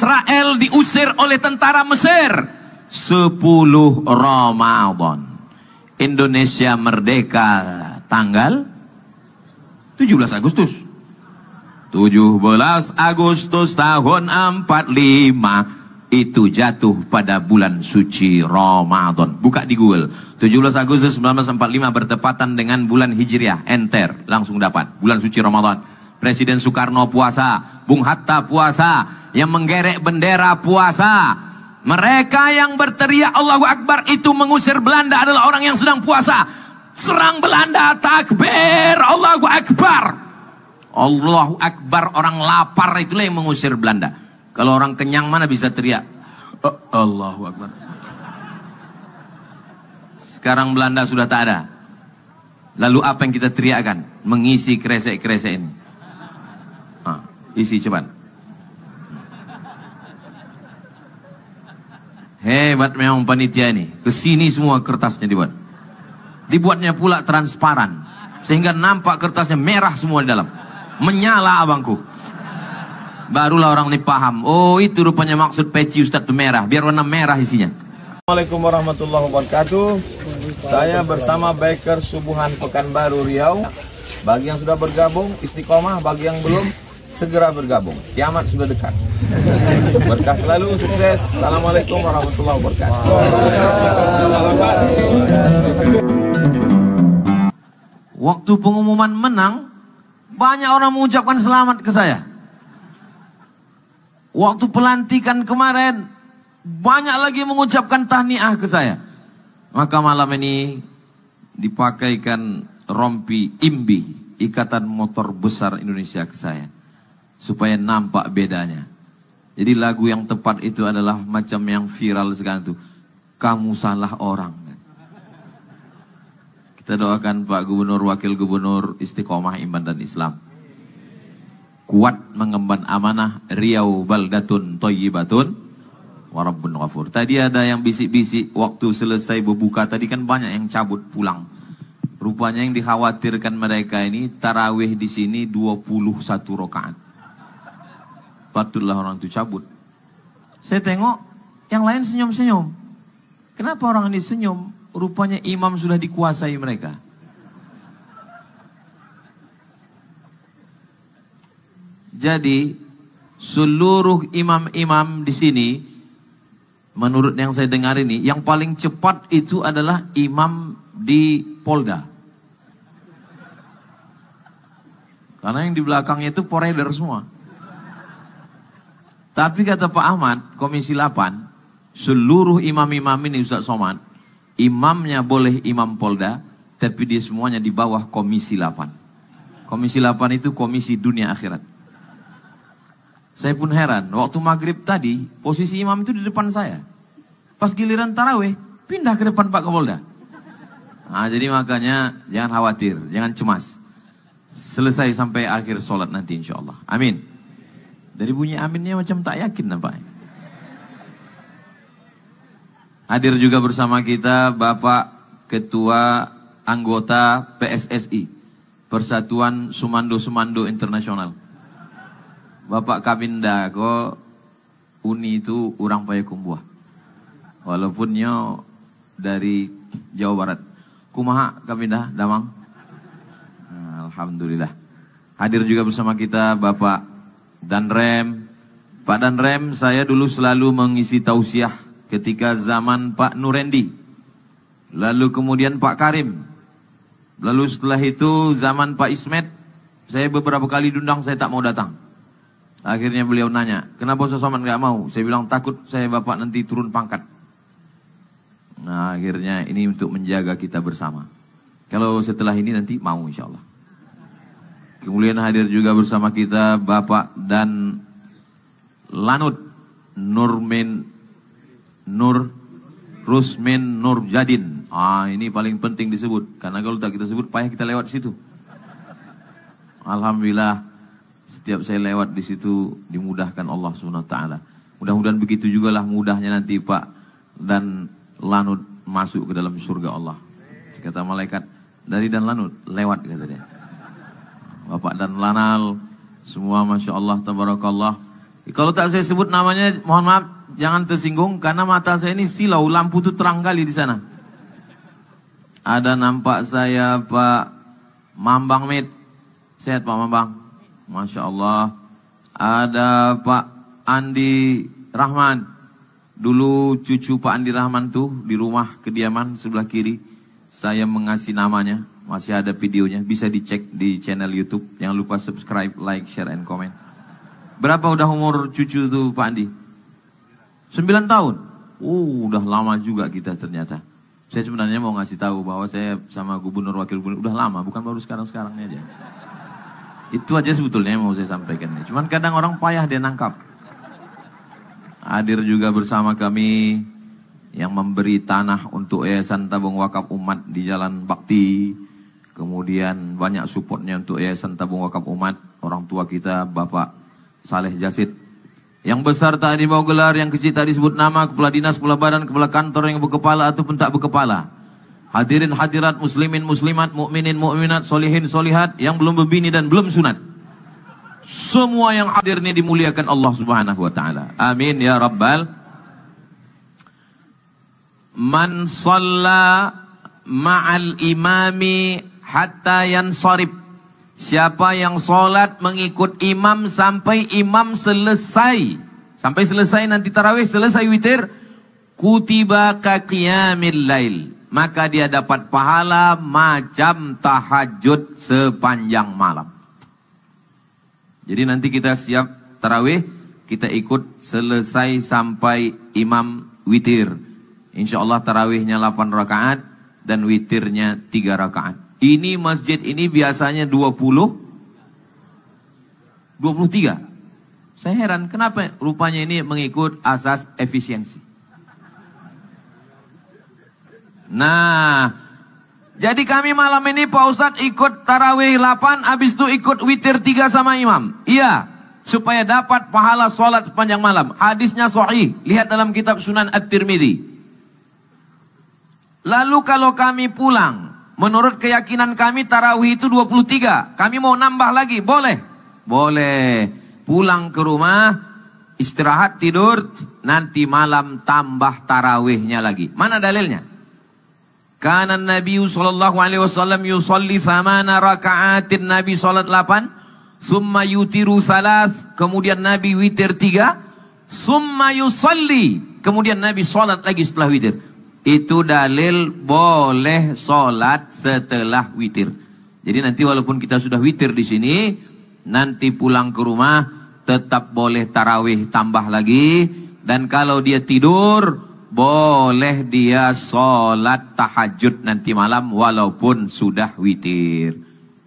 Israel diusir oleh tentara Mesir. 10 Ramadan. Indonesia merdeka tanggal 17 Agustus. 17 Agustus tahun 45 itu jatuh pada bulan suci Ramadan. Buka di Google. 17 Agustus 1945 bertepatan dengan bulan Hijriah. Enter, langsung dapat. Bulan suci Ramadan. Presiden Soekarno puasa, Bung Hatta puasa, yang menggerek bendera puasa. Mereka yang berteriak Allahu Akbar itu mengusir Belanda adalah orang yang sedang puasa. Serang Belanda, takbir, Allahu Akbar. Allahu Akbar, orang lapar itulah yang mengusir Belanda. Kalau orang kenyang mana bisa teriak Allahu Akbar. Sekarang Belanda sudah tak ada. Lalu apa yang kita teriakkan? Mengisi kresek-kresek ini. Isi cepat. Hebat memang panitia ini. Kesini semua kertasnya dibuat. Dibuatnya pula transparan. Sehingga nampak kertasnya merah semua di dalam. Menyala abangku. Barulah orang ini paham. Oh, itu rupanya maksud peci Ustadz itu merah. Biar warna merah isinya. Assalamualaikum warahmatullahi wabarakatuh. Saya bersama Biker Subuhan Pekanbaru Riau. Bagi yang sudah bergabung, istiqomah. Bagi yang belum, segera bergabung. Kiamat sudah dekat. Berkah selalu, sukses. Assalamualaikum warahmatullahi wabarakatuh. Waktu pengumuman menang, banyak orang mengucapkan selamat ke saya. Waktu pelantikan kemarin, banyak lagi mengucapkan tahniah ke saya. Maka malam ini dipakaikan rompi IMBI, Ikatan Motor Besar Indonesia ke saya. Supaya nampak bedanya. Jadi lagu yang tepat itu adalah macam yang viral sekarang itu. Kamu salah orang. Kita doakan Pak Gubernur, Wakil Gubernur istiqomah iman dan Islam. Kuat mengemban amanah, Riau baldatun thayyibatun wa rabbun ghafur. Tadi ada yang bisik-bisik waktu selesai berbuka tadi kan banyak yang cabut pulang. Rupanya yang dikhawatirkan mereka ini tarawih di sini 21 rakaat. Patutlah orang itu cabut. Saya tengok yang lain senyum-senyum. Kenapa orang ini senyum? Rupanya imam sudah dikuasai mereka. Jadi seluruh imam-imam di sini, menurut yang saya dengar ini, yang paling cepat itu adalah imam di Polda. Karena yang di belakangnya itu poreder semua. Tapi kata Pak Ahmad, Komisi 8, seluruh imam-imam ini Ustaz Somad, imamnya boleh imam Polda, tapi dia semuanya di bawah Komisi 8. Komisi 8 itu komisi dunia akhirat. Saya pun heran, waktu maghrib tadi, posisi imam itu di depan saya. Pas giliran tarawih, pindah ke depan Pak Kapolda. Nah, jadi makanya jangan khawatir, jangan cemas. Selesai sampai akhir sholat nanti insya Allah. Amin. Dari bunyi aminnya macam tak yakin nampaknya. Hadir juga bersama kita Bapak Ketua Anggota PSSI, Persatuan Sumando-Sumando Internasional. Bapak Kabinda kok Uni itu orang Payakumbuh. Walaupun nyo dari Jawa Barat. Kumaha Kabinda Damang? Alhamdulillah. Hadir juga bersama kita Bapak Danrem. Pak Danrem, saya dulu selalu mengisi tausiah ketika zaman Pak Nurendi. Lalu kemudian Pak Karim. Lalu setelah itu zaman Pak Ismet. Saya beberapa kali diundang, saya tak mau datang. Akhirnya beliau nanya, kenapa Ustaz Somad nggak mau? Saya bilang takut saya Bapak nanti turun pangkat. Nah akhirnya ini untuk menjaga kita bersama. Kalau setelah ini nanti mau insya Allah. Kemudian hadir juga bersama kita Bapak dan Lanut Rusmin Nurjadin. Ini paling penting disebut. Karena kalau tak kita sebut payah kita lewat situ. Alhamdulillah. Setiap saya lewat di situ dimudahkan Allah SWT. Mudah-mudahan begitu juga lah mudahnya nanti Pak dan Lanut masuk ke dalam surga Allah. Kata malaikat, dari dan Lanut lewat kata dia. Bapak dan Lanal semua Masya Allah Tabarakallah. Kalau tak saya sebut namanya, mohon maaf, jangan tersinggung karena mata saya ini silau, lampu tuh terang kali di sana. Ada nampak saya Pak Mambang Mit. Sehat Pak Mambang? Masya Allah. Ada Pak Andi Rahman. Dulu cucu Pak Andi Rahman tuh di rumah kediaman sebelah kiri. Saya mengasih namanya. Masih ada videonya. Bisa dicek di channel YouTube. Jangan lupa subscribe, like, share, and comment. Berapa udah umur cucu tuh Pak Andi? 9 tahun. Udah lama juga kita ternyata. Saya sebenarnya mau ngasih tahu bahwa saya sama gubernur, wakil gubernur udah lama, bukan baru sekarang ini aja. Itu aja sebetulnya yang mau saya sampaikan. Cuman kadang orang payah dia nangkap. Hadir juga bersama kami yang memberi tanah untuk Yayasan Tabung Wakaf Umat di Jalan Bakti. Kemudian banyak supportnya untuk Yayasan Tabung Wakaf Umat. Orang tua kita Bapak Saleh Jasid. Yang besar tak dibawa gelar, yang kecil tak disebut nama, kepala dinas, kepala badan, kepala kantor yang berkepala ataupun tak berkepala. Hadirin hadirat, muslimin muslimat, mukminin mukminat, solihin solihat, yang belum berbini dan belum sunat. Semua yang hadir ini dimuliakan Allah Subhanahu wa taala. Amin ya rabbal. Man shalla ma'al imami hatta yansarib. Siapa yang sholat mengikut imam sampai imam selesai. Sampai selesai nanti tarawih, selesai witir. Kutiba ka qiyamil lail. Maka dia dapat pahala macam tahajud sepanjang malam. Jadi nanti kita siap tarawih, kita ikut selesai sampai imam witir. Insya Allah tarawihnya 8 rakaat dan witirnya 3 rakaat. Ini masjid ini biasanya 23. Saya heran kenapa rupanya ini mengikut asas efisiensi. Nah, jadi kami malam ini Pak Ustadz ikut tarawih 8, habis itu ikut witir 3 sama imam. Iya, supaya dapat pahala sholat sepanjang malam. Hadisnya sahih, lihat dalam kitab Sunan At-Tirmidzi. Lalu kalau kami pulang, menurut keyakinan kami tarawih itu 23. Kami mau nambah lagi, boleh? Boleh. Pulang ke rumah, istirahat, tidur, nanti malam tambah tarawihnya lagi. Mana dalilnya? Kana Nabi sallallahu alaihi wasallam yusalli 8 raka'atin. Nabi salat 8, summa yutiru 3, kemudian Nabi witir 3, summa yusalli, kemudian Nabi salat lagi setelah witir. Itu dalil boleh sholat setelah witir. Jadi nanti walaupun kita sudah witir di sini, nanti pulang ke rumah tetap boleh tarawih tambah lagi. Dan kalau dia tidur, boleh dia sholat tahajud nanti malam walaupun sudah witir.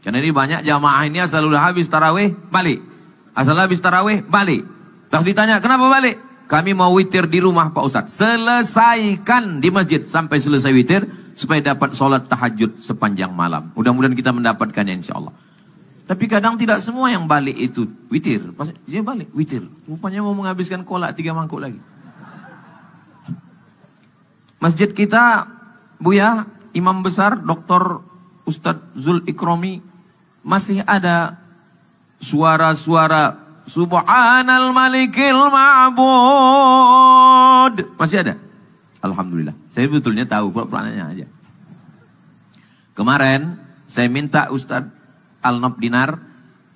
Karena ini banyak jamaah ini asal udah habis tarawih, balik. Asal habis tarawih, balik. Terus ditanya, kenapa balik? Kami mau witir di rumah Pak Ustadz. Selesaikan di masjid sampai selesai witir supaya dapat sholat tahajud sepanjang malam. Mudah-mudahan kita mendapatkannya insya Allah. Tapi kadang tidak semua yang balik itu witir. Dia balik witir. Rupanya mau menghabiskan kolak 3 mangkuk lagi. Masjid kita, Buya, Imam Besar, Dr. Ustadz Zul Ikromi, masih ada suara-suara Subhanal Malikil Ma'bud. Masih ada? Alhamdulillah. Saya betulnya tahu, pura-puranya aja. Kemarin saya minta Ustadz Al-Nob Dinar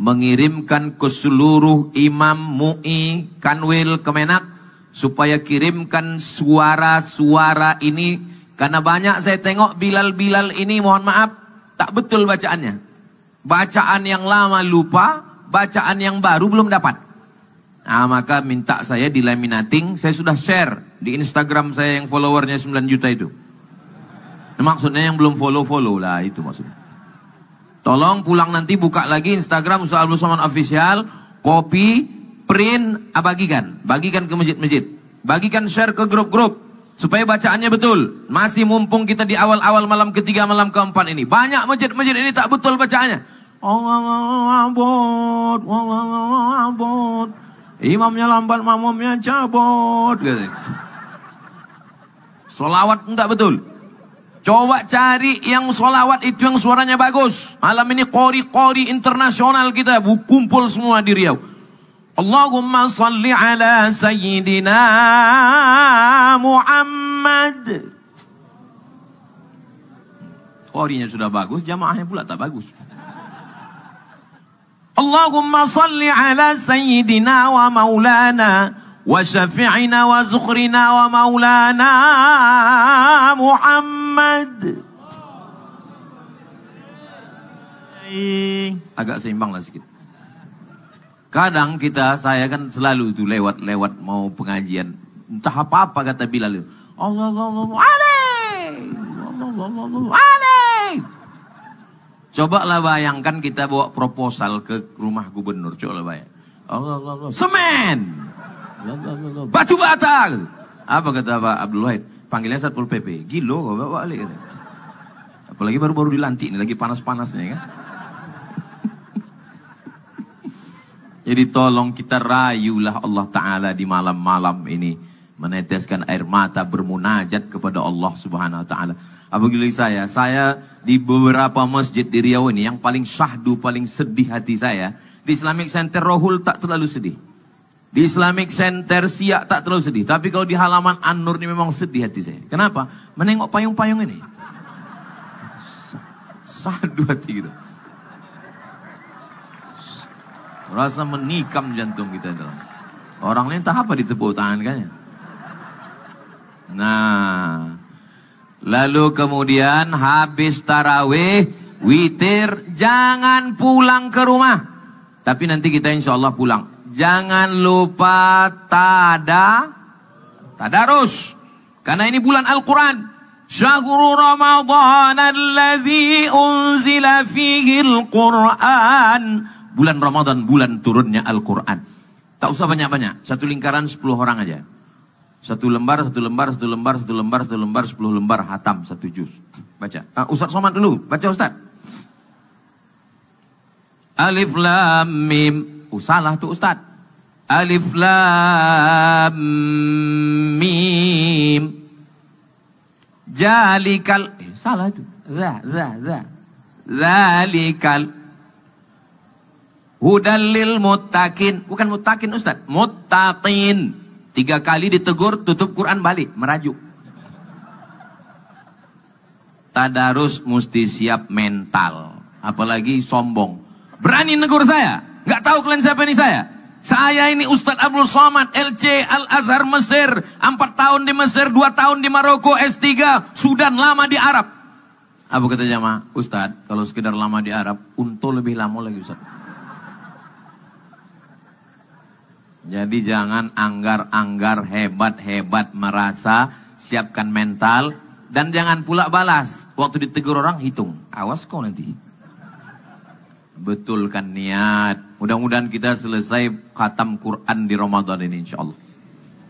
mengirimkan ke seluruh imam, MUI, Kanwil, Kemenak supaya kirimkan suara-suara ini. Karena banyak saya tengok Bilal-Bilal ini, mohon maaf, tak betul bacaannya. Bacaan yang lama lupa, bacaan yang baru belum dapat. Nah, maka minta saya di laminating. Saya sudah share di Instagram saya yang followernya 9 juta itu. Maksudnya yang belum follow lah, itu maksudnya. Tolong pulang nanti buka lagi Instagram Ustaz Abdul Somad Official, copy, print, bagikan ke masjid-masjid. Bagikan, share ke grup-grup supaya bacaannya betul. Masih mumpung kita di awal-awal malam ketiga, malam keempat ini. Banyak masjid-masjid ini tak betul bacaannya. Abud. Imamnya lambat, makmumnya cabut. Solawat enggak betul. Coba cari yang solawat itu yang suaranya bagus. Malam ini qori internasional kita kumpul semua di Riau. Allahumma salli ala Sayyidina Muhammad. Qorinya sudah bagus, jamaahnya pula tak bagus. Allahumma salli ala Sayyidina wa maulana wa syafi'ina wa zukhrina wa maulana Muhammad. Agak seimbang lah sedikit. Kadang saya kan selalu tuh lewat mau pengajian. Entah apa-apa kata Bilal. Allah coba lah bayangkan kita bawa proposal ke rumah gubernur. Coba lah bayang. Semen. Batu bata. Apa kata Pak Abdul Wahid? Panggilnya Satpol PP. Gilo bawa balik. Apalagi baru-baru dilantik. Ini lagi panas-panasnya kan. Jadi tolong kita rayulah Allah Ta'ala di malam-malam ini. Meneteskan air mata bermunajat kepada Allah Subhanahu Wa Ta'ala. Apalagi saya di beberapa masjid di Riau ini yang paling syahdu, paling sedih hati saya. Di Islamic Center Rohul tak terlalu sedih. Di Islamic Center Siak tak terlalu sedih. Tapi kalau di halaman An-Nur ini memang sedih hati saya. Kenapa? Menengok payung-payung ini. Syahdu hati gitu. Rasa menikam jantung kita dalam. Orang lain tak apa ditepuk tangan kan ya. Nah, lalu kemudian habis tarawih, witir, jangan pulang ke rumah. Tapi nanti kita insya Allah pulang. Jangan lupa tadarus. Karena ini bulan Al-Quran. Syahrul Ramadan allazi unzila fihi Al-Quran. Bulan Ramadan, bulan turunnya Al-Quran. Tak usah banyak-banyak. Satu lingkaran 10 orang aja. Satu lembar, 10 lembar, hatam, 1 juz. Baca. Ustaz Somad dulu. Baca Ustaz. Alif Lam Mim. Salah tuh Ustaz. Alif Lam Mim. Jalikal. Salah itu. Zalikal. Hudallil muttaqin. Bukan muttaqin Ustaz. Muttaqin. 3 kali ditegur, tutup Quran balik. Merajuk. Tadarus mesti siap mental. Apalagi sombong. Berani negur saya. Gak tahu kalian siapa ini saya. Saya ini Ustadz Abdul Somad. LC Al-Azhar Mesir. 4 tahun di Mesir, 2 tahun di Maroko, S3. Sudan, lama di Arab. Apa kata jamaah? Ustadz, kalau sekedar lama di Arab, untung lebih lama lagi Ustadz. Jadi jangan anggar-anggar hebat-hebat merasa, siapkan mental. Dan jangan pula balas. Waktu ditegur orang hitung. Awas kau nanti. Betulkan niat. Mudah-mudahan kita selesai khatam Quran di Ramadan ini insya Allah.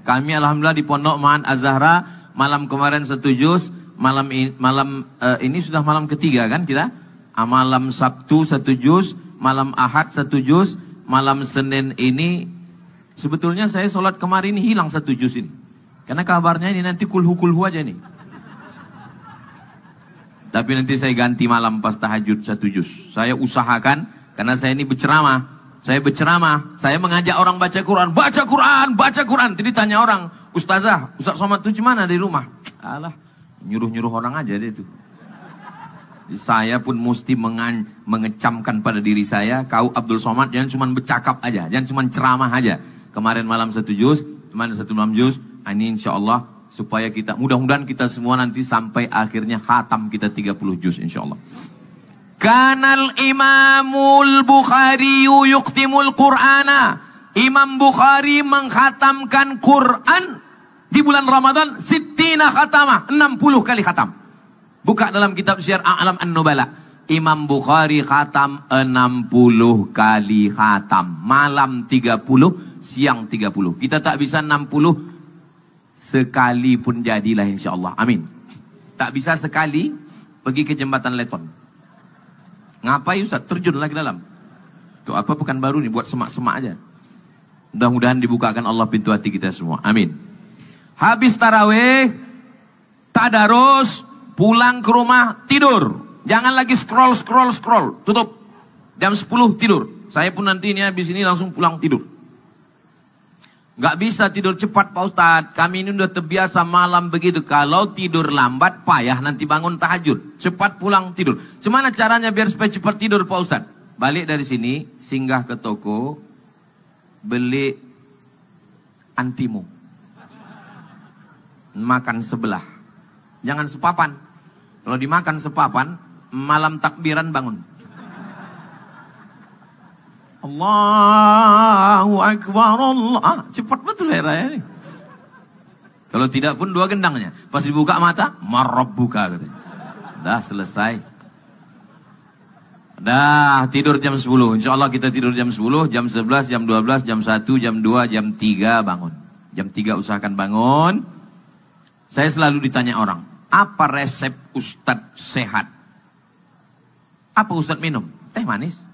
Kami alhamdulillah di Pondok Ma'an Az-Zahra. Malam kemarin 1 juz. Malam ini sudah malam ketiga kan kita. Malam Sabtu 1 juz. Malam Ahad 1 juz. Malam Senin ini. Sebetulnya saya sholat kemarin ini hilang 1 juz ini. Karena kabarnya ini nanti kulhu aja nih. Tapi nanti saya ganti malam pas tahajud 1 juz. Saya usahakan, karena saya ini berceramah. Saya mengajak orang baca Quran. Baca Quran. Jadi tanya orang, Ustazah, Ustaz Somad itu gimana di rumah? Alah, nyuruh-nyuruh orang aja deh itu. Saya pun mesti mengecamkan pada diri saya, kau Abdul Somad jangan cuma bercakap aja, jangan cuma ceramah aja. Kemarin malam 1 juz, kemarin 1 malam juz, ini insya Allah supaya kita, mudah-mudahan kita semua nanti sampai akhirnya khatam kita 30 juz insya Allah. Kanal Imamul Bukhari yuktimul Qur'ana. Imam Bukhari mengkhatamkan Quran di bulan Ramadan 60 khatamah, 60 kali khatam. Buka dalam kitab Syiar A'lam An-Nubala. Imam Bukhari khatam 60 kali khatam. Malam 30, siang 30. Kita tak bisa 60 sekali pun jadilah insya Allah. Amin. Tak bisa sekali pergi ke jembatan Leton. Ngapain Ustaz? Terjun lagi dalam. Itu apa Pekanbaru nih? Buat semak-semak aja. Mudah-mudahan dibukakan Allah pintu hati kita semua. Amin. Habis tarawih, tadarus, pulang ke rumah, tidur. Jangan lagi scroll. Tutup. Jam 10 tidur. Saya pun nanti ini habis ini langsung pulang tidur. Nggak bisa tidur cepat Pak Ustadz. Kami ini udah terbiasa malam begitu. Kalau tidur lambat payah nanti bangun tahajud. Cepat pulang tidur. Gimana caranya biar supaya cepat tidur Pak Ustadz? Balik dari sini, singgah ke toko, beli antimu. Makan sebelah. Jangan sepapan. Kalau dimakan sepapan, malam takbiran bangun. Allahu Akbar Allah. Cepat betul ya Raya ini. Kalau tidak pun 2 gendangnya. Pas dibuka mata, marab buka katanya. Dah selesai. Dah tidur jam 10. Insya Allah kita tidur jam 10, jam 11, jam 12, jam 1, jam 2, jam 3 bangun. Jam 3 usahakan bangun. Saya selalu ditanya orang, apa resep Ustadz sehat? Apa Ustadz minum? Teh manis.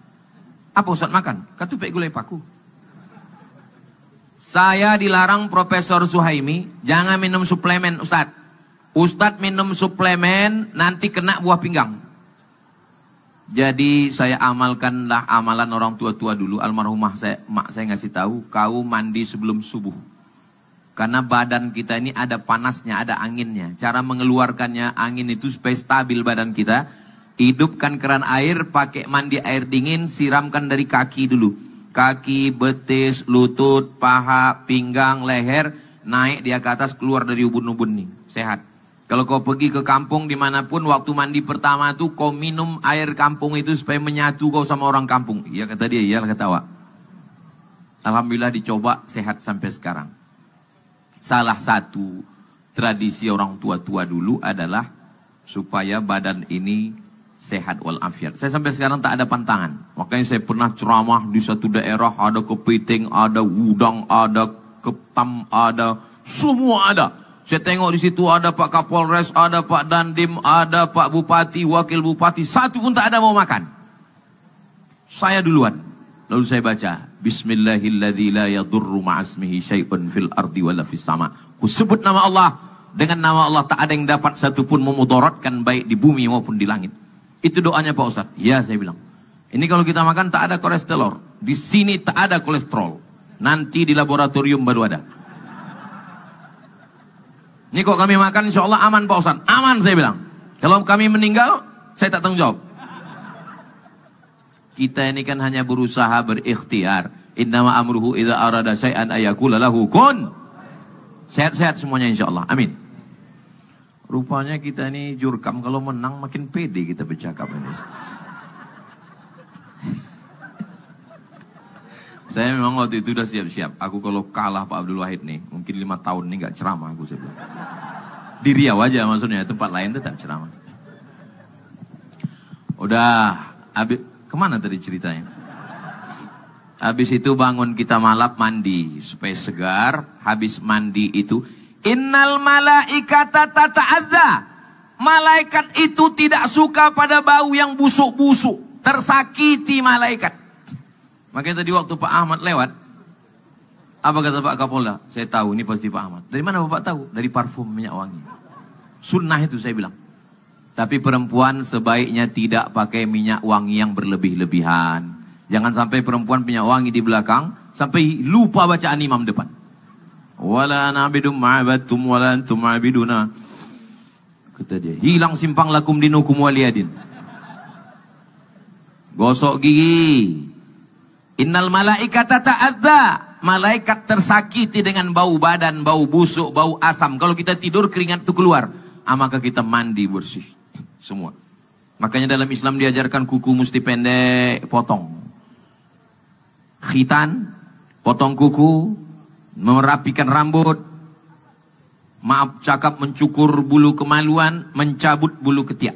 Apa Ustadz makan? Ketupek gulai paku. Saya dilarang Profesor Suhaimi, jangan minum suplemen Ustadz. Ustadz minum suplemen nanti kena buah pinggang. Jadi saya amalkanlah amalan orang tua-tua dulu. Almarhumah mak saya ngasih tahu, kau mandi sebelum subuh. Karena badan kita ini ada panasnya, ada anginnya. Cara mengeluarkannya angin itu supaya stabil badan kita. Hidupkan keran air, pakai mandi air dingin, siramkan dari kaki dulu. Kaki, betis, lutut, paha, pinggang, leher, naik dia ke atas, keluar dari ubun-ubun nih. Sehat. Kalau kau pergi ke kampung dimanapun, waktu mandi pertama tuh kau minum air kampung itu supaya menyatu kau sama orang kampung. Iya kata dia, iya ketawa. Alhamdulillah dicoba, sehat sampai sekarang. Salah satu tradisi orang tua-tua dulu adalah supaya badan ini sehat walafiat. Saya sampai sekarang tak ada pantangan. Makanya saya pernah ceramah di satu daerah, ada kepiting, ada udang, ada ketam, ada semua ada. Saya tengok di situ ada Pak Kapolres, ada Pak Dandim, ada Pak Bupati, Wakil Bupati, satu pun tak ada mau makan. Saya duluan. Lalu saya baca, Bismillahilladzi la yadurru ma'asmihi syai'un fil ardi wala fis sama. Ku sebut nama Allah, dengan nama Allah tak ada yang dapat satupun memudaratkan baik di bumi maupun di langit. Itu doanya Pak Ustadz. Ya saya bilang. Ini kalau kita makan tak ada kolesterol. Di sini tak ada kolesterol. Nanti di laboratorium baru ada. Ini kok kami makan insya Allah aman Pak Ustadz. Aman saya bilang. Kalau kami meninggal, saya tak tanggung jawab. Kita ini kan hanya berusaha berikhtiar. Innama amruhu idza arada syai'an ayakula lahu kun. Sehat-sehat semuanya insya Allah. Amin. Rupanya kita ini jurkam, kalau menang makin pede kita bercakap ini. Saya memang waktu itu udah siap-siap. Aku kalau kalah Pak Abdul Wahid nih, mungkin 5 tahun nih gak ceramah aku saya bilang. Di Riau aja maksudnya, tempat lain tetap ceramah. Udah, kemana tadi ceritanya? Habis itu bangun kita malam mandi supaya segar. Habis mandi itu, Innal malaikata tata'adza. Malaikat itu tidak suka pada bau yang busuk-busuk. Tersakiti malaikat. Makanya tadi waktu Pak Ahmad lewat, apa kata Pak Kapolda? Saya tahu ini pasti Pak Ahmad. Dari mana Bapak tahu? Dari parfum minyak wangi. Sunnah itu saya bilang. Tapi perempuan sebaiknya tidak pakai minyak wangi yang berlebih-lebihan. Jangan sampai perempuan minyak wangi di belakang, sampai lupa bacaan imam depan. Wala na'bidum ma'abadtum wala antum ma'abiduna. Kata dia, hilang simpang lakum dinukum waliyadin. Gosok gigi. Innal malaikata ta'adza. Malaikat tersakiti dengan bau badan, bau busuk, bau asam. Kalau kita tidur keringat itu keluar. Maka kita mandi bersih. Semua. Makanya dalam Islam diajarkan kuku mesti pendek, potong. Khitan, potong kuku. Merapikan rambut, maaf cakap mencukur bulu kemaluan, mencabut bulu ketiak.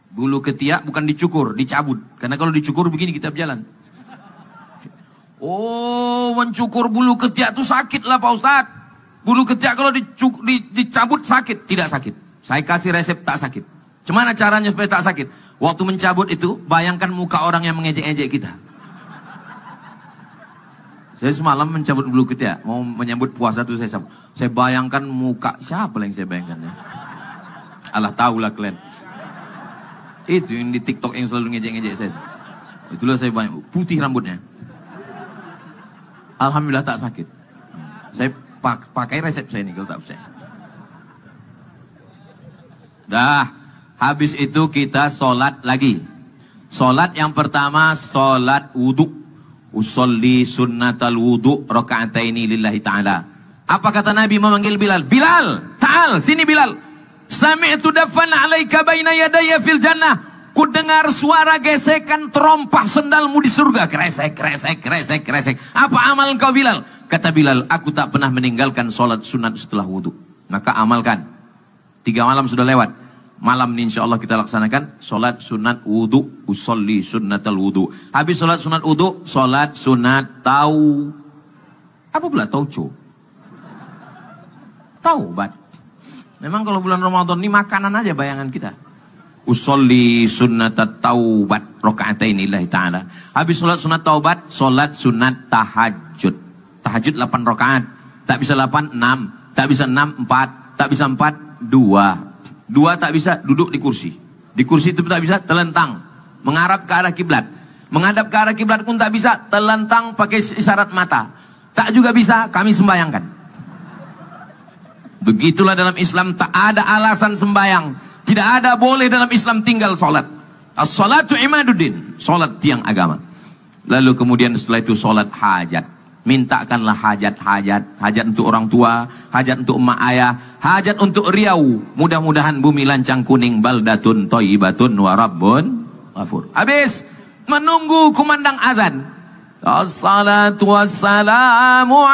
Bulu ketiak bukan dicukur, dicabut. Karena kalau dicukur begini kita berjalan. Oh, mencukur bulu ketiak itu sakit lah Pak Ustadz. Bulu ketiak kalau dicabut sakit. Tidak sakit. Saya kasih resep tak sakit. Gimana caranya supaya tak sakit? Waktu mencabut itu, bayangkan muka orang yang mengejek-ejek kita. Saya semalam mencabut bulu ketiak, mau menyambut puasa itu saya bayangkan muka siapa yang saya bayangkan ya. Allah tahulah kalian. Itu yang di TikTok yang selalu ngejek-ngejek saya. Itulah saya bayang, putih rambutnya. Alhamdulillah tak sakit. Saya pakai resep saya ini kalau tak percaya. Dah, habis itu kita sholat lagi. Sholat yang pertama, sholat wudhu. Usolli sunnatal wudhu raka'ataini lillahi ta'ala. Apa kata Nabi memanggil Bilal? Bilal, ta'al, sini Bilal. Sami'tu dafan alaika baina yadaya fil jannah. Ku dengar suara gesekan terompah sendalmu di surga. Kresek, kresek, kresek, kresek. Apa amal engkau Bilal? Kata Bilal, aku tak pernah meninggalkan sholat sunat setelah wudhu. Maka amalkan. 3 malam sudah lewat. Malam ini insya Allah kita laksanakan sholat sunat wudhu. Usolli sunnatal wudhu. Habis sholat sunat wudhu, sholat sunat apa pula tauco? Taubat. Memang kalau bulan Ramadan ini makanan aja bayangan kita. Usolli sunnatat taubat raka'ataini lillahi ta'ala. Habis sholat sunat taubat, sholat sunat tahajud. Tahajud 8 rakaat. Tak bisa 8, 6. Tak bisa 6, 4. Tak bisa 4, 2. 2 tak bisa, duduk di kursi. Di kursi itu tak bisa, telentang. Mengarah ke arah kiblat. Menghadap ke arah kiblat pun tak bisa, telentang pakai isyarat mata. Tak juga bisa, kami sembayangkan. Begitulah dalam Islam, tak ada alasan sembayang. Tidak ada boleh dalam Islam tinggal sholat. As-salatu imaduddin. Sholat tiang agama. Lalu kemudian setelah itu sholat hajat. Mintakanlah hajat-hajat. Hajat untuk orang tua, hajat untuk emak ayah, hajat untuk Riau. Mudah-mudahan bumi lancang kuning, baldatun thayyibatun wa rabbun ghafur. Habis menunggu kumandang azan. As-salatu wassalamu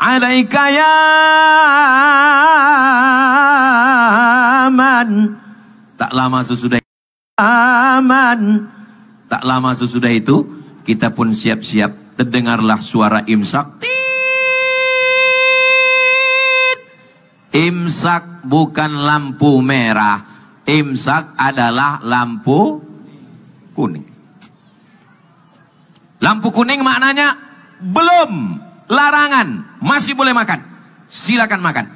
alaika ya man. Tak lama sesudah itu kita pun siap-siap. Terdengarlah suara imsak. Imsak bukan lampu merah. Imsak adalah lampu kuning. Lampu kuning maknanya belum, larangan, masih boleh makan. Silakan makan.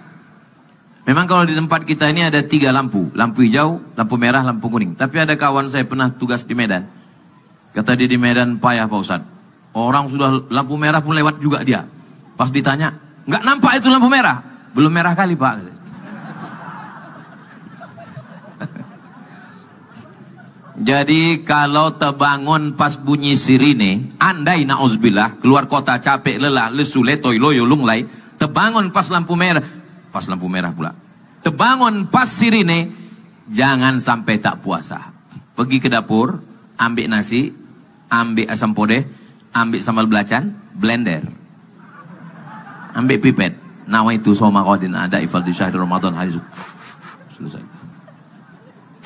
Memang kalau di tempat kita ini ada 3 lampu. Lampu hijau, lampu merah, lampu kuning. Tapi ada kawan saya pernah tugas di Medan. Kata dia di Medan, payah Pak Ustadz. Orang sudah lampu merah pun lewat juga dia. Pas ditanya, nggak nampak itu lampu merah. Belum merah kali Pak. Jadi kalau terbangun pas bunyi sirine, andai na'uzbillah, keluar kota capek, lelah, lesu, letoy, loyo, lunglai, terbangun pas lampu merah pula. Terbangun pas sirine, jangan sampai tak puasa. Pergi ke dapur, ambil nasi, ambil asam podeh, ambil sambal belacan, blender. Ambil pipet. Nawaitu soma qadin ada ifal di syahr Ramadan hari selesai.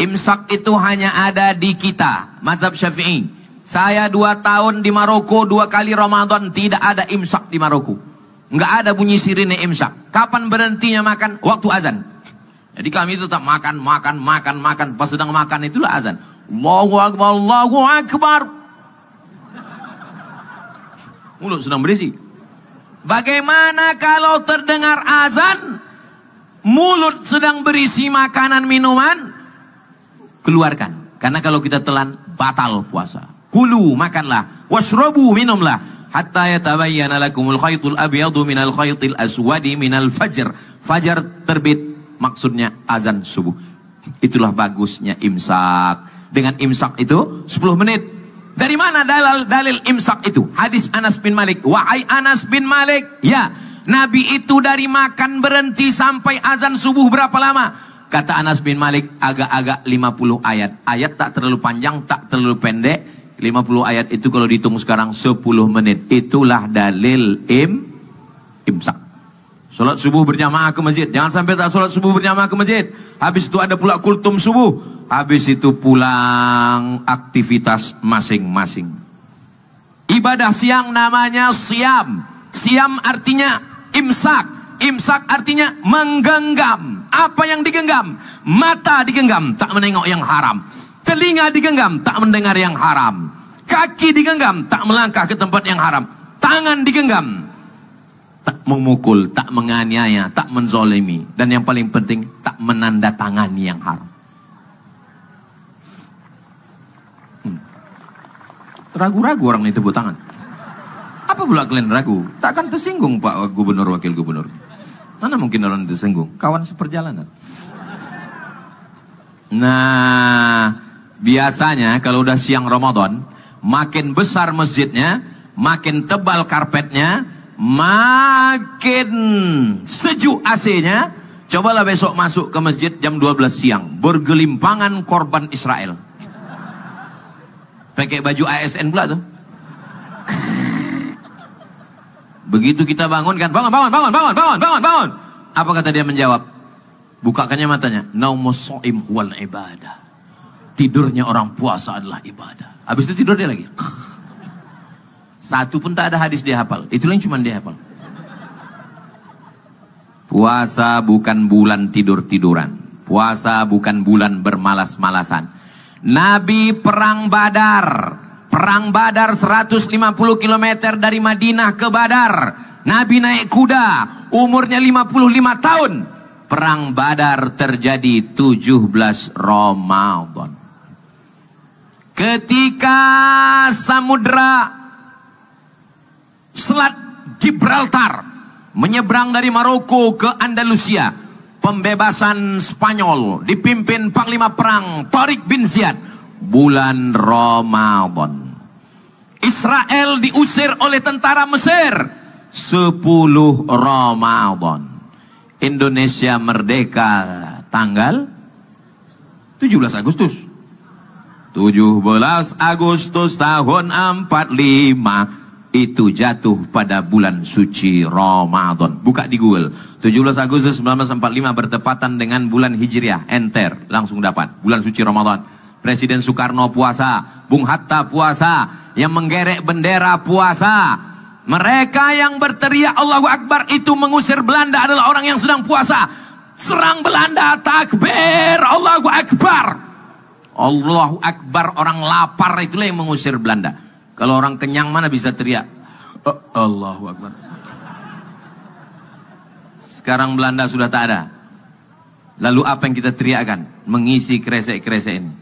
Imsak itu hanya ada di kita, mazhab Syafi'i. Saya 2 tahun di Maroko, 2 kali Ramadan tidak ada imsak di Maroko. Nggak ada bunyi sirine imsak. Kapan berhentinya makan? Waktu azan. Jadi kami tetap makan. Pas sedang makan itulah azan. Allahu Akbar, Allahu Akbar. Mulut sedang berisi. Bagaimana kalau terdengar azan, mulut sedang berisi makanan minuman? Keluarkan. Karena kalau kita telan, batal puasa. Kulu, makanlah. Washrabu, minumlah. Hatta yatabayyana lakumul khaytul abyadu minal khaytil aswadi minal fajr. Fajar terbit, maksudnya azan subuh. Itulah bagusnya imsak. Dengan imsak itu 10 menit. Dari mana dalil imsak itu? Hadis Anas bin Malik. Wahai Anas bin Malik, ya, Nabi itu dari makan berhenti sampai azan subuh berapa lama? Kata Anas bin Malik, agak-agak 50 ayat. Ayat tak terlalu panjang, tak terlalu pendek. 50 ayat itu kalau dihitung sekarang 10 menit. Itulah dalil imsak. Sholat subuh berjamaah ke masjid. Jangan sampai tak sholat subuh berjamaah ke masjid. Habis itu ada pula kultum subuh. Habis itu pulang aktivitas masing-masing. Ibadah siang namanya siam. Siam artinya imsak. Imsak artinya menggenggam. Apa yang digenggam? Mata digenggam, tak menengok yang haram. Telinga digenggam, tak mendengar yang haram. Kaki digenggam, tak melangkah ke tempat yang haram. Tangan digenggam, tak memukul, tak menganiaya, tak menzolimi. Dan yang paling penting, tak menandatangani yang haram. Ragu-ragu orang ini tepuk tangan. pula kalian ragu? Takkan tersinggung Pak Gubernur, Wakil Gubernur. Mana mungkin orang tersinggung? Kawan seperjalanan. Nah, biasanya kalau udah siang Ramadan, makin besar masjidnya, makin tebal karpetnya, makin sejuk AC-nya. Cobalah besok masuk ke masjid jam 12 siang, bergelimpangan korban Israel. Pakai baju ASN pula tuh. Begitu kita bangun kan, bangun. Apa kata dia menjawab? Bukakannya matanya. Naumus shaim wal ibadah. Tidurnya orang puasa adalah ibadah. Habis itu tidur dia lagi. Satu pun tak ada hadis dia hafal. Itulah yang cuma dia hafal. Puasa bukan bulan tidur-tiduran. Puasa bukan bulan bermalas-malasan. Nabi perang Badar. Perang Badar 150 km dari Madinah ke Badar. Nabi naik kuda, umurnya 55 tahun. Perang Badar terjadi 17 Ramadan. Ketika samudra Selat Gibraltar menyeberang dari Maroko ke Andalusia, pembebasan Spanyol dipimpin Panglima Perang Tariq bin Ziyad, bulan Ramadan. Israel diusir oleh tentara Mesir 10 Ramadan. Indonesia merdeka tanggal 17 Agustus. 17 Agustus tahun 45 itu jatuh pada bulan suci Ramadan. Buka di Google. 17 Agustus 1945 bertepatan dengan bulan Hijriah. Enter, langsung dapat. Bulan suci Ramadan. Presiden Soekarno puasa, Bung Hatta puasa, yang menggerek bendera puasa. Mereka yang berteriak Allahu Akbar itu mengusir Belanda adalah orang yang sedang puasa. Serang Belanda, takbir, Allahu Akbar. Allahu Akbar, orang lapar itulah yang mengusir Belanda. Kalau orang kenyang mana bisa teriak Allahu Akbar. Sekarang Belanda sudah tak ada. Lalu apa yang kita teriakkan? Mengisi kresek-kresek ini.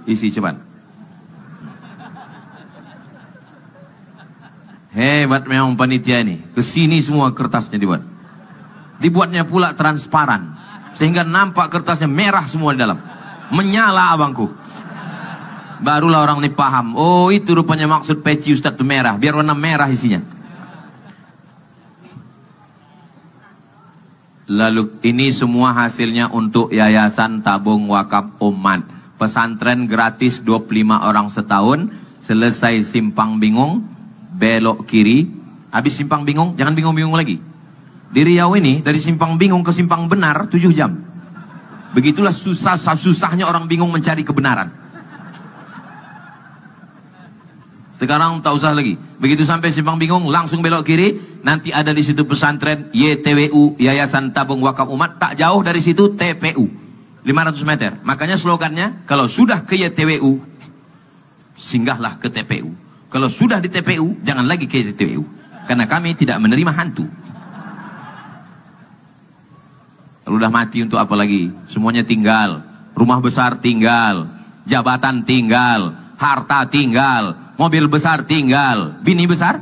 Isi cepat. Hebat memang panitia ini. Kesini semua kertasnya dibuat. Dibuatnya pula transparan, sehingga nampak kertasnya merah semua di dalam. Menyala abangku. Barulah orang ini paham. Oh, itu rupanya maksud peci Ustadz itu merah. Biar warna merah isinya. Lalu ini semua hasilnya untuk Yayasan Tabung Wakaf Umat. Pesantren gratis 25 orang setahun. Selesai simpang bingung, belok kiri. Habis simpang bingung, jangan bingung-bingung lagi. Di Riau ini, dari simpang bingung ke simpang benar 7 jam. Begitulah susahnya orang bingung mencari kebenaran. Sekarang tak usah lagi. Begitu sampai simpang bingung, langsung belok kiri. Nanti ada di situ pesantren YTWU, Yayasan Tabung Wakaf Umat. Tak jauh dari situ TPU. 500 meter. Makanya slogannya, kalau sudah ke YTWU, singgahlah ke TPU. Kalau sudah di TPU, jangan lagi ke YTWU. Karena kami tidak menerima hantu. Kalau udah mati untuk apa lagi? Semuanya tinggal. Rumah besar tinggal. Jabatan tinggal. Harta tinggal. Mobil besar tinggal. Bini besar?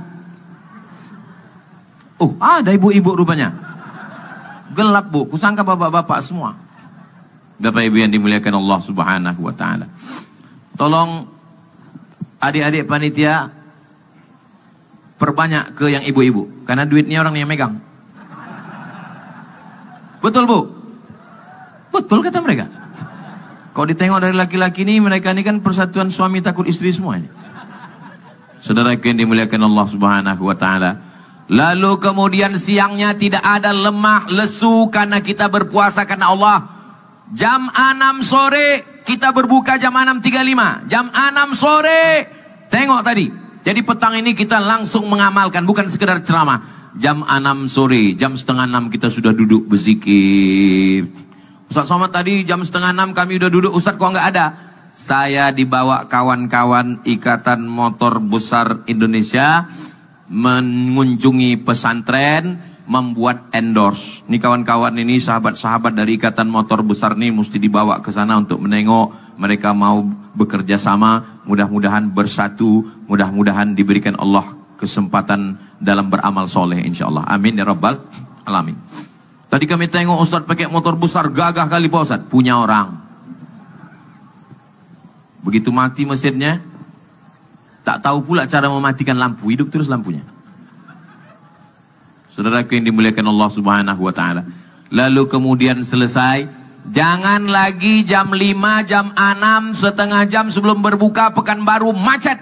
Oh, ada ibu-ibu rupanya. Gelap bu, kusangka bapak-bapak semua. Bapak ibu yang dimuliakan Allah subhanahu wa ta'ala. Tolong adik-adik panitia perbanyak ke yang ibu-ibu. Karena duitnya orang yang megang. Betul bu? Betul kata mereka. Kalau ditengok dari laki-laki ini, mereka ini kan persatuan suami takut istri semua ini. Saudara yang dimuliakan Allah subhanahu wa ta'ala. Lalu kemudian siangnya tidak ada lemah, lesu karena kita berpuasa karena Allah. Jam 6 sore kita berbuka jam 6.35. Jam 6 sore. Tengok tadi. Jadi petang ini kita langsung mengamalkan, bukan sekedar ceramah. Jam 6 sore, jam setengah 6 kita sudah duduk berzikir. Ustaz Somad tadi jam setengah 6 kami udah duduk. Ustaz kok nggak ada? Saya dibawa kawan-kawan Ikatan Motor Besar Indonesia mengunjungi pesantren, membuat endorse. Ini kawan-kawan ini, sahabat-sahabat dari Ikatan Motor Besar ini mesti dibawa ke sana untuk menengok. Mereka mau bekerja sama, mudah-mudahan bersatu, mudah-mudahan diberikan Allah kesempatan dalam beramal soleh insyaallah. Amin ya rabbal alamin. Tadi kami tengok Ustaz pakai motor besar, gagah kali Pak Ustaz, punya orang. Begitu mati mesinnya, tak tahu pula cara mematikan lampu, hidup terus lampunya. Saudaraku yang dimuliakan Allah Subhanahu wa taala. Lalu kemudian selesai, jangan lagi jam 5, jam 6, setengah jam sebelum berbuka Pekanbaru macet.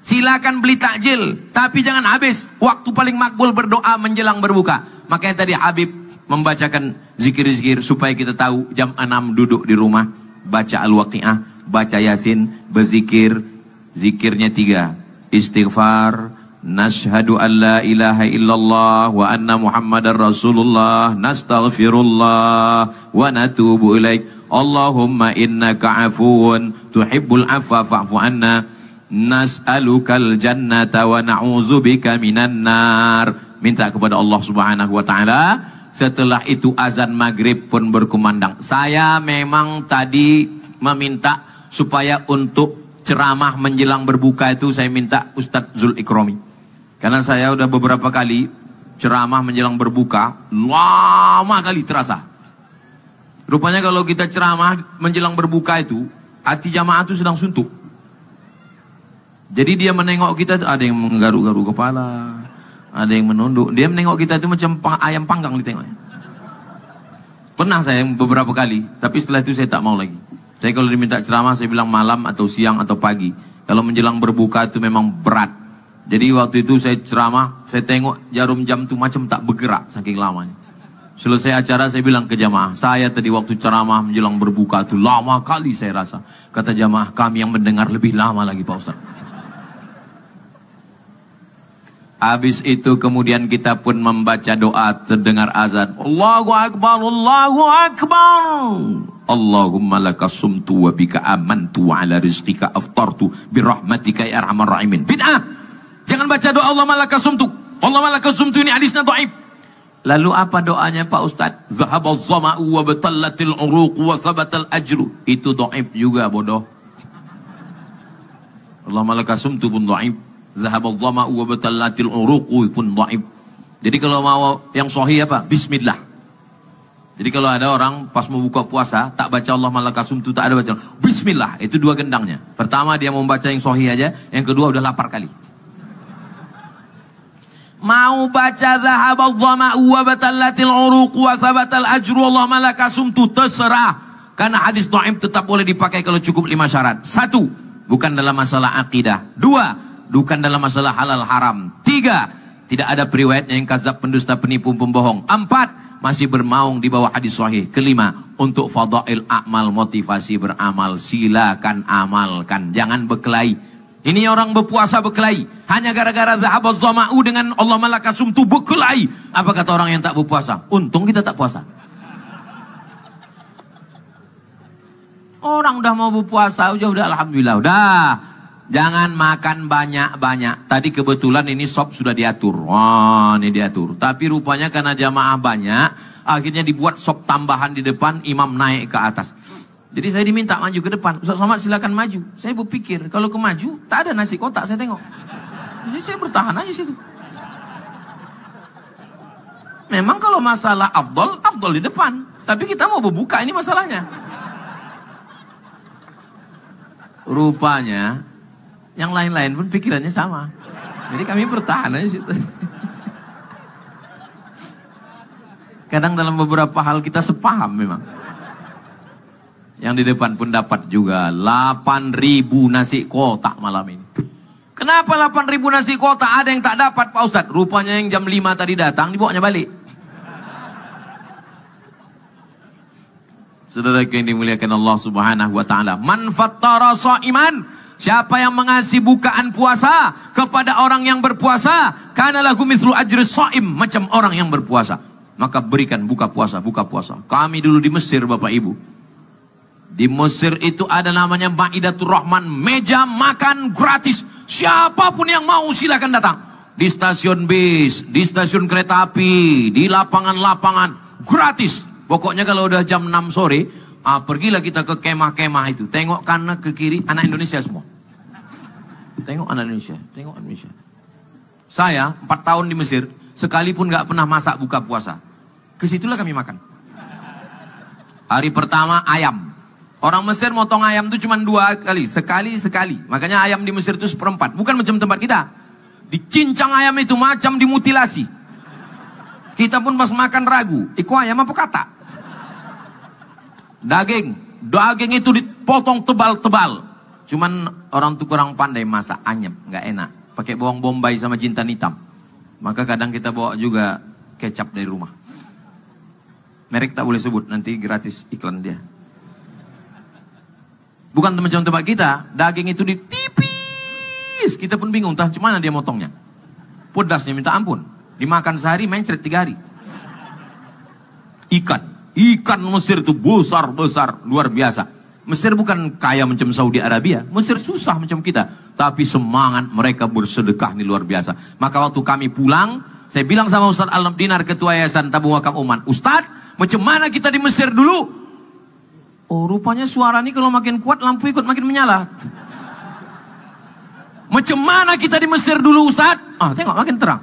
Silakan beli takjil, tapi jangan habis. Waktu paling makbul berdoa menjelang berbuka. Makanya tadi Habib membacakan zikir-zikir supaya kita tahu jam 6 duduk di rumah, baca Al-Waqi'ah, baca Yasin, berzikir. Zikirnya 3, istighfar, nashhadu an la ilaha illallah wa anna muhammadar rasulullah, nastaghfirullah wa natubu ilaik, Allahumma innaka afuun tuhibbul afwa fa'fu anna, nas'alukal jannata wa na'udzubika minan nar. Minta kepada Allah Subhanahu wa taala. Setelah itu azan maghrib pun berkumandang. Saya memang tadi meminta supaya untuk ceramah menjelang berbuka itu saya minta Ustadz Zul Ikromi. Karena saya udah beberapa kali ceramah menjelang berbuka, lama kali terasa. Rupanya kalau kita ceramah menjelang berbuka itu, hati jamaah itu sedang suntuk. Jadi dia menengok kita, ada yang menggaruk-garuk kepala, ada yang menunduk. Dia menengok kita itu macam ayam panggang ditengoknya. Pernah saya beberapa kali, tapi setelah itu saya tak mau lagi. Saya kalau diminta ceramah, saya bilang malam atau siang atau pagi. Kalau menjelang berbuka itu memang berat. Jadi waktu itu saya ceramah, saya tengok jarum jam itu macam tak bergerak saking lamanya. Selesai acara saya bilang ke jamaah, saya tadi waktu ceramah menjelang berbuka itu lama kali saya rasa. Kata jamaah, kami yang mendengar lebih lama lagi Pak Ustaz. Habis itu kemudian kita pun membaca doa terdengar azan. Allahu Akbar, Allahu Akbar. Allahumma laka sumtu wa bika amantu wa ala rizqika aftartu birahmatika ya arhamar rahimin. Bid'ah. Jangan baca doa Allah malaka sumtu. Allah malaka sumtu, ini hadisnya dhaif. Lalu apa doanya Pak Ustaz? Zahabaz zama'u wa batallatil uruq wa thabatal ajru. Itu dhaif juga bodoh. Allah malaka sumtu pun dhaif. Zahabaz zama'u wa batallatil uruq pun dhaif. Jadi kalau mau yang sahih apa? Bismillah. Jadi kalau ada orang pas mau buka puasa tak baca Allah malaka sumtu, tak ada baca Bismillah, itu 2 gendangnya. Pertama dia mau baca yang sahih aja, yang kedua udah lapar kali. Mau baca zahabaz zama'u wa batallatil uruq wa thabatal ajru Allah malaka sumtu, terserah. Karena hadis dhaif tetap boleh dipakai kalau cukup 5 syarat. 1, bukan dalam masalah akidah. 2, bukan dalam masalah halal haram. 3, tidak ada periwayatnya yang kadzab, pendusta, penipu, pembohong. 4, masih bermaung di bawah hadis sahih. 5, untuk fadail amal, motivasi beramal, silakan amalkan, jangan berkelahi. Ini orang berpuasa berkelahi hanya gara-gara zahabaz zama'u dengan Allah malaka sumtu berkelahi. Apa kata orang yang tak berpuasa? Untung kita tak puasa. Orang udah mau berpuasa, udah alhamdulillah, udah. Jangan makan banyak-banyak. Tadi kebetulan ini sop sudah diatur. Wah, ini diatur. Tapi rupanya karena jamaah banyak, akhirnya dibuat sop tambahan di depan, imam naik ke atas. Jadi saya diminta maju ke depan. Ustaz Somad silakan maju. Saya berpikir kalau ke maju tak ada nasi kotak, saya tengok. Jadi saya bertahan aja situ. Memang kalau masalah afdol di depan. Tapi kita mau berbuka, ini masalahnya. Rupanya yang lain-lain pun pikirannya sama. Jadi kami bertahan aja situ. Kadang dalam beberapa hal kita sepaham memang. Yang di depan pun dapat juga 8.000 nasi kotak malam ini. Kenapa 8.000 nasi kotak ada yang tak dapat Pak Ustadz? Rupanya yang jam 5 tadi datang dibawanya balik. Saudara yang dimuliakan Allah Subhanahu wa taala, man fattara shaiman, siapa yang mengasih bukaan puasa kepada orang yang berpuasa, kana lahu mithlu ajri shaim, macam orang yang berpuasa. Maka berikan buka puasa. Kami dulu di Mesir Bapak Ibu. Di Mesir itu ada namanya Maidatur Rahman, meja makan gratis. Siapapun yang mau silakan datang. Di stasiun bis, di stasiun kereta api, di lapangan-lapangan, gratis. Pokoknya kalau udah jam 6 sore, pergilah kita ke kemah-kemah itu. Tengok kanan ke kiri, anak Indonesia semua. Tengok anak Indonesia, tengok Indonesia. Saya 4 tahun di Mesir, sekalipun nggak pernah masak buka puasa. Kesitulah kami makan. Hari pertama ayam. Orang Mesir motong ayam itu cuma 2 kali, sekali. Makanya ayam di Mesir itu 1/4. Bukan macam tempat kita. Dicincang ayam itu macam dimutilasi. Kita pun pas makan ragu, iku ayam apa kata? Daging itu dipotong tebal-tebal. Cuman orang tuh kurang pandai masak, anyep, nggak enak. Pakai bawang bombay sama jintan hitam. Maka kadang kita bawa juga kecap dari rumah. Merek tak boleh sebut, nanti gratis iklan dia. Bukan macam tempat kita, daging itu ditipis. Kita pun bingung, entah cemana dia motongnya. Pedasnya minta ampun. Dimakan sehari, mencret 3 hari. Ikan Mesir itu besar, luar biasa. Mesir bukan kaya macam Saudi Arabia. Mesir susah macam kita. Tapi semangat mereka bersedekah ini luar biasa. Maka waktu kami pulang, saya bilang sama Ustaz Al-Dinar, Ketua Yayasan Tabung Wakaf Uman, Ustaz, macam mana kita di Mesir dulu? Oh, rupanya suara ini kalau makin kuat, lampu ikut makin menyala. Macam mana kita di Mesir dulu, Ustaz? Tengok makin terang.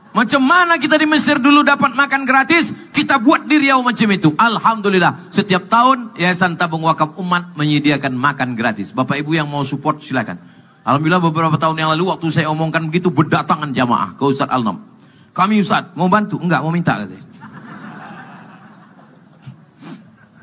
Macam mana kita di Mesir dulu dapat makan gratis, kita buat di Riau macam itu. Alhamdulillah, setiap tahun Yayasan Tabung Wakaf Umat menyediakan makan gratis. Bapak Ibu yang mau support silakan. Alhamdulillah beberapa tahun yang lalu waktu saya omongkan begitu, berdatangan jamaah ke Ustaz Al-Nam. Kami Ustaz, mau bantu? Enggak, mau minta katanya.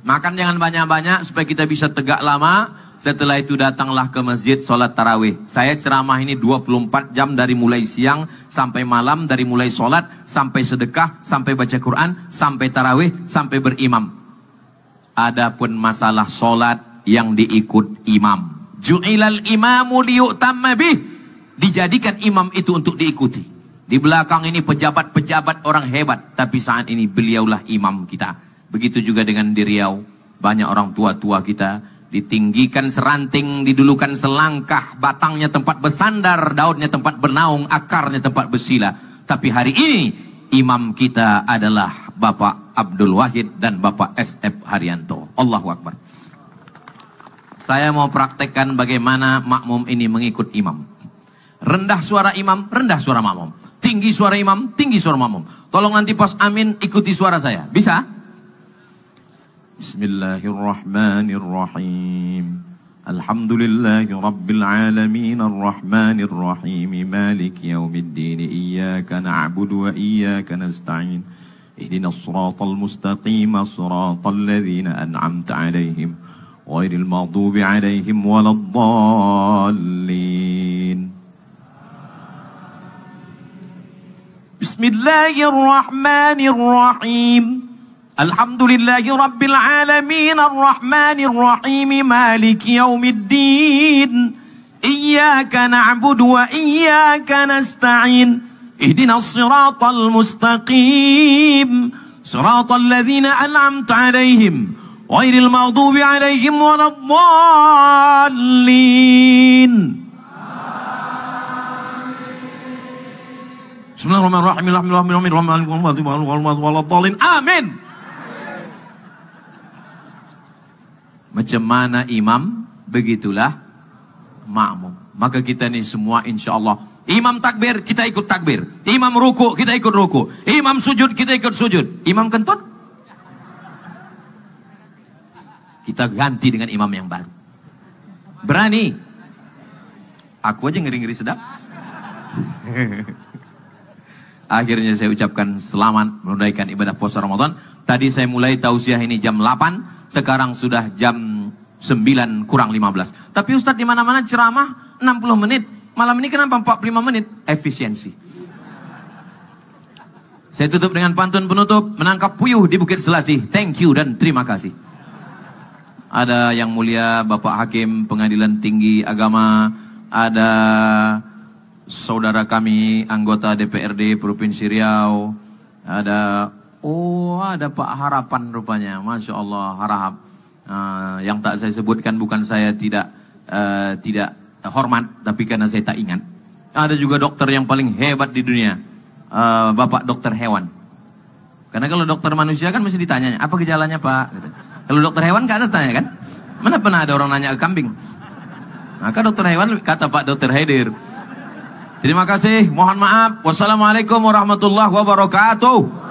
Makan jangan banyak-banyak supaya kita bisa tegak lama. Setelah itu datanglah ke masjid sholat tarawih. Saya ceramah ini 24 jam dari mulai siang sampai malam. Dari mulai sholat sampai sedekah, sampai baca Quran, sampai tarawih, sampai berimam. Adapun masalah sholat yang diikut imam. Ju'ilal imamu liyu'tamma bih. Dijadikan imam itu untuk diikuti. Di belakang ini pejabat-pejabat orang hebat. Tapi saat ini beliaulah imam kita. Begitu juga dengan di Riau, banyak orang tua-tua kita ditinggikan seranting, didulukan selangkah, batangnya tempat bersandar, daunnya tempat bernaung, akarnya tempat bersila. Tapi hari ini imam kita adalah Bapak Abdul Wahid dan Bapak S.F. Haryanto. Allahu Akbar. Saya mau praktekkan bagaimana makmum ini mengikut imam. Rendah suara imam, rendah suara makmum. Tinggi suara imam, tinggi suara makmum. Tolong nanti pas amin ikuti suara saya. Bisa? Bismillahirrahmanirrahim. Alhamdulillahi Rabbil Alamin Ar-Rahmanir Rahim Maliki Yawmiddin Iyyaka na'budu wa iyyaka nasta'in Ihdinas siratal mustaqim Siratal ladzina an'amta 'alaihim Ghairil maghdubi 'alaihim waladdallin. Bismillahirrahmanirrahim. Alhamdulillahi Rabbil Alamin Ar-Rahmanir Rahim Maliki Yawmiddin Iyyaka na'budu wa iyyaka nasta'in Ihdinas siratal mustaqim Siratal ladzina an'amta 'alaihim Ghairil maghdubi 'alaihim waladdallin. Bismillahirrahmanirrahim. Amin. Macam mana imam, begitulah makmum. Maka kita ni semua insya Allah, imam takbir, kita ikut takbir. Imam ruku, kita ikut ruku. Imam sujud, kita ikut sujud. Imam kentut, kita ganti dengan imam yang baru. Berani? Aku aja ngeri-ngeri sedap. Akhirnya saya ucapkan selamat menunaikan ibadah puasa Ramadan. Tadi saya mulai tausiah ini jam 8. Sekarang sudah jam 9 kurang 15. Tapi Ustadz di mana-mana ceramah 60 menit. Malam ini kenapa 45 menit? Efisiensi. Saya tutup dengan pantun penutup. Menangkap puyuh di Bukit Selasih. Thank you dan terima kasih. Ada yang mulia Bapak Hakim Pengadilan Tinggi Agama. Ada saudara kami anggota DPRD Provinsi Riau. Ada Pak Harapan rupanya. Masya Allah, Harahap. Yang tak saya sebutkan bukan saya tidak hormat, tapi karena saya tak ingat. Ada juga dokter yang paling hebat di dunia, Bapak Dokter Hewan. Karena kalau dokter manusia kan mesti ditanya, apa gejalanya Pak? Gitu. Kalau dokter hewan gak ada tanya kan? Mana pernah ada orang nanya ke kambing? Maka dokter hewan kata Pak Dokter Haidir. Terima kasih, mohon maaf. Wassalamualaikum warahmatullahi wabarakatuh.